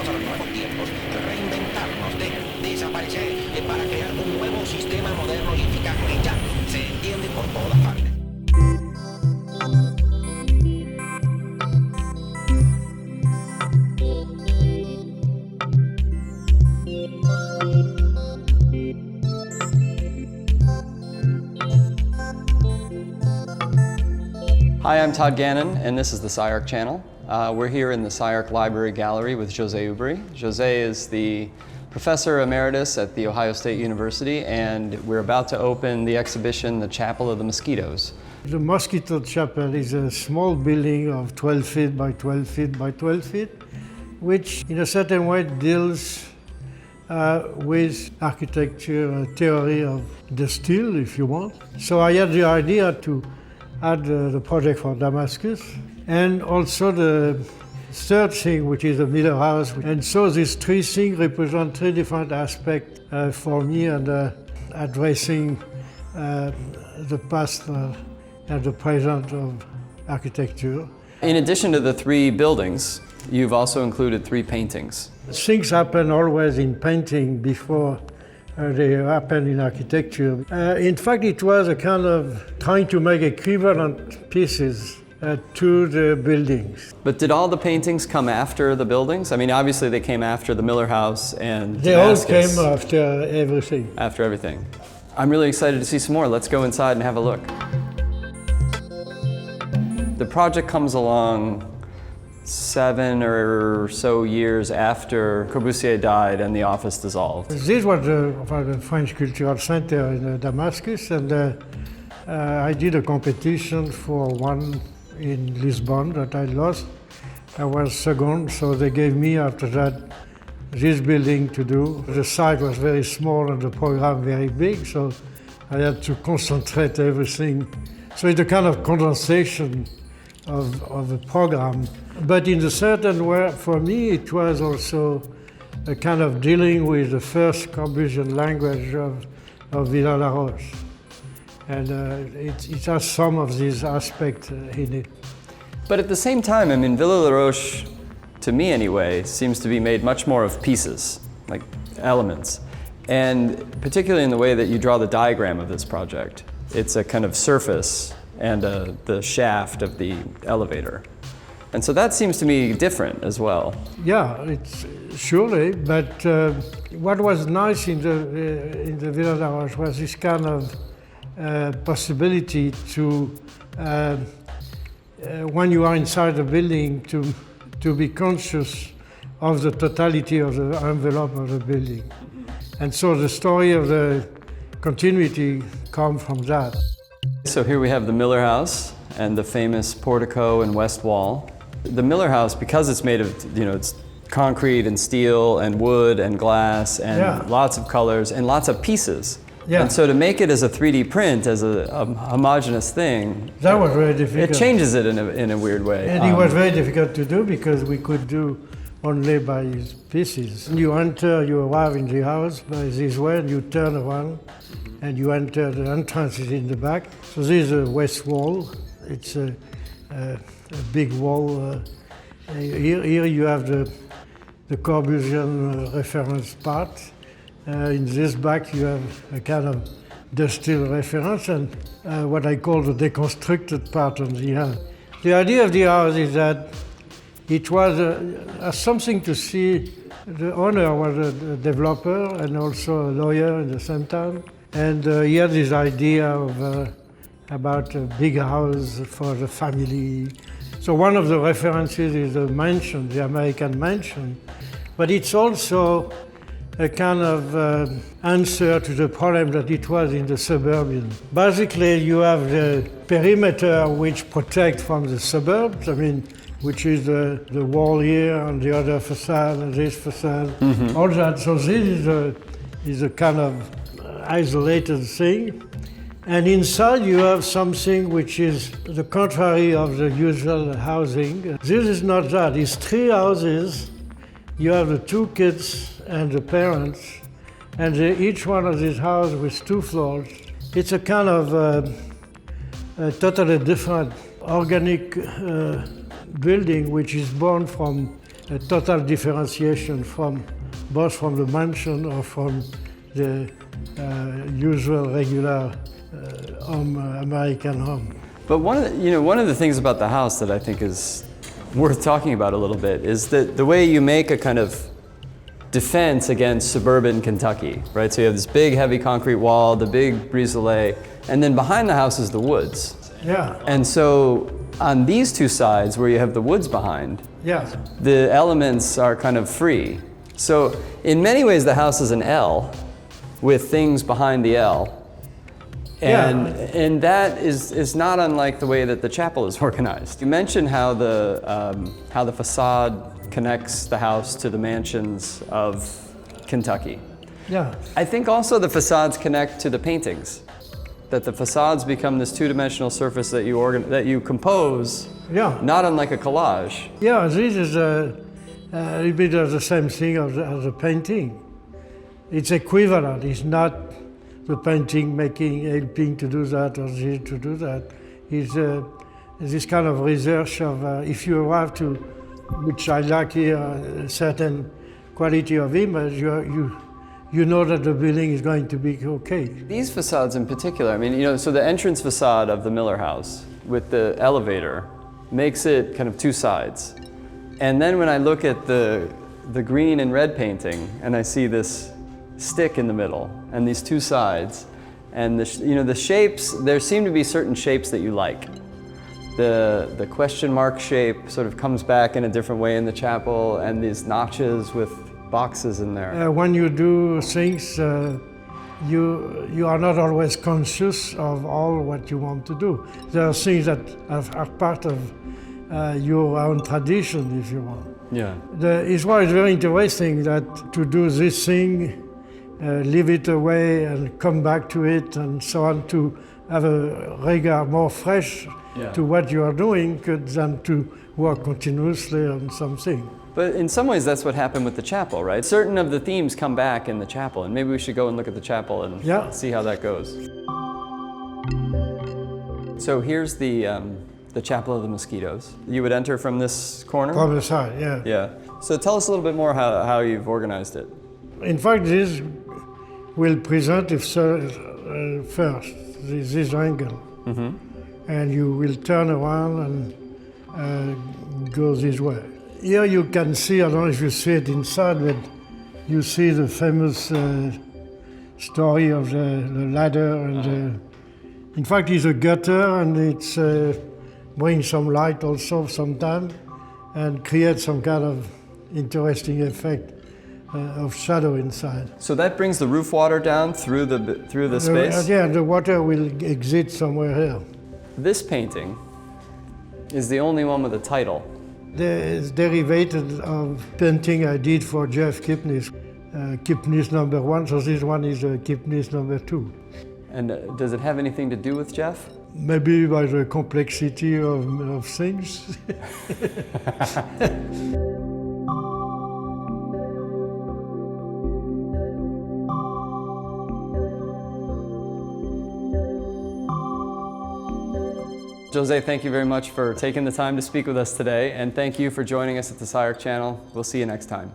adaptarnos a los nuevos tiempos, reinventarnos, desaparecer para crear un nuevo sistema moderno y eficaz que ya se entiende por todas partes. Hi, I'm Todd Gannon, and this is the SCI-Arc Channel. We're here in the SCI-Arc Library Gallery with José Oubrerie. José is the Professor Emeritus at The Ohio State University, and we're about to open the exhibition, The Chapel of the Mosquitoes. The Mosquito Chapel is a small building of 12 feet by 12 feet by 12 feet, which in a certain way deals with architecture theory of the style, if you want. So I had the idea to add the project for Damascus, and also the third thing, which is the Miller House. And so these three things represent three different aspects for me, and addressing the past and the present of architecture. In addition to the three buildings, you've also included three paintings. Things happen always in painting before they happen in architecture. In fact, it was a kind of trying to make equivalent pieces to the buildings. But did all the paintings come after the buildings? I mean, obviously they came after the Miller House and They Damascus. all came after everything. After everything. I'm really excited to see some more. Let's go inside and have a look. The project comes along 7 or so years after Corbusier died and the office dissolved. This was the French Cultural Center in Damascus, and I did a competition for one in Lisbon that I lost. I was second, so they gave me after that this building to do. The site was very small and the program very big, so I had to concentrate everything. So it's a kind of condensation of the program. But in a certain way, for me, it was also a kind of dealing with the first Corbusian language of Villa-la-Roche. And it has some of these aspects in it. But at the same time, I mean, Villa-la-Roche, to me anyway, seems to be made much more of pieces, like elements. And particularly in the way that you draw the diagram of this project. It's a kind of surface and the shaft of the elevator. And so that seems to me different as well. Yeah, it's surely, but what was nice in the Villa-la-Roche was this kind of possibility to, when you are inside the building, to be conscious of the totality of the envelope of the building. And so the story of the continuity comes from that. So here we have the Miller House and the famous portico and west wall. The Miller House, because it's made of, it's concrete and steel and wood and glass and lots of colors and lots of pieces. Yeah. And so to make it as a 3D print, as a homogeneous thing, that was very difficult. It changes it in a weird way. And it was very difficult to do because we could do only by pieces. You arrive in the house by this way, and you turn around, and you enter, the entrance is in the back. So this is a west wall. It's a big wall. Here you have the Corbusian reference part. In this back you have a kind of the style reference and what I call the deconstructed part on the house. The idea of the house is that it was something to see. The owner was a developer and also a lawyer at the same time. And he had this idea of about a big house for the family. So one of the references is the mansion, the American mansion, but it's also a kind of answer to the problem that it was in the suburban. Basically, you have the perimeter which protects from the suburbs, which is the wall here and the other facade and this facade, all that. So this is a kind of isolated thing. And inside you have something which is the contrary of the usual housing. This is not that. It's three houses. You have the two kids and the parents, and each one of these houses with 2 floors. It's a kind of a totally different organic building which is born from a total differentiation from both from the mansion or from the usual regular American home. But one of the things about the house that I think is worth talking about a little bit is that the way you make a kind of defense against suburban Kentucky, right? So you have this big, heavy concrete wall, the big brise-soleil, and then behind the house is the woods. Yeah. And so on these two sides, where you have the woods behind, Yeah. the elements are kind of free. So in many ways, the house is an L with things behind the L. And that is not unlike the way that the chapel is organized. You mentioned how the facade connects the house to the mansions of Kentucky. Yeah. I think also the facades connect to the paintings. That the facades become this two-dimensional surface that you compose, Yeah. not unlike a collage. Yeah, this is a little bit of the same thing as a painting. It's equivalent. It's not the painting helping to do that or this to do that. It's this kind of research of if you arrive to, which I like here, a certain quality of image, you know that the building is going to be okay. These facades in particular, I mean, so the entrance facade of the Miller House with the elevator makes it kind of two sides. And then when I look at the green and red painting and I see this stick in the middle and these two sides, and the shapes, there seem to be certain shapes that you like. The question mark shape sort of comes back in a different way in the chapel, and these notches with boxes in there. When you do things, you are not always conscious of all what you want to do. There are things that are part of your own tradition, if you want. Yeah. It's why it's very interesting that to do this thing, leave it away and come back to it and so on, to have a regard more fresh to what you are doing than to work continuously on something. But in some ways, that's what happened with the chapel, right? Certain of the themes come back in the chapel, and maybe we should go and look at the chapel and see how that goes. So here's the chapel of the Mosquitoes. You would enter from this corner? From the side, yeah. Yeah. So tell us a little bit more how you've organized it. In fact, this will present it first, this angle. Mm-hmm. And you will turn around and go this way. Here you can see, I don't know if you see it inside, but you see the famous story of the ladder. And in fact, it's a gutter, and it's brings some light also sometimes, and creates some kind of interesting effect of shadow inside. So that brings the roof water down through the space? Yeah, the water will exit somewhere here. This painting is the only one with a title. It's derivated of painting I did for Jeff Kipnis, Kipnis #1, so this one is Kipnis #2. And does it have anything to do with Jeff? Maybe by the complexity of things. José, thank you very much for taking the time to speak with us today, and thank you for joining us at the SCI-Arc Channel. We'll see you next time.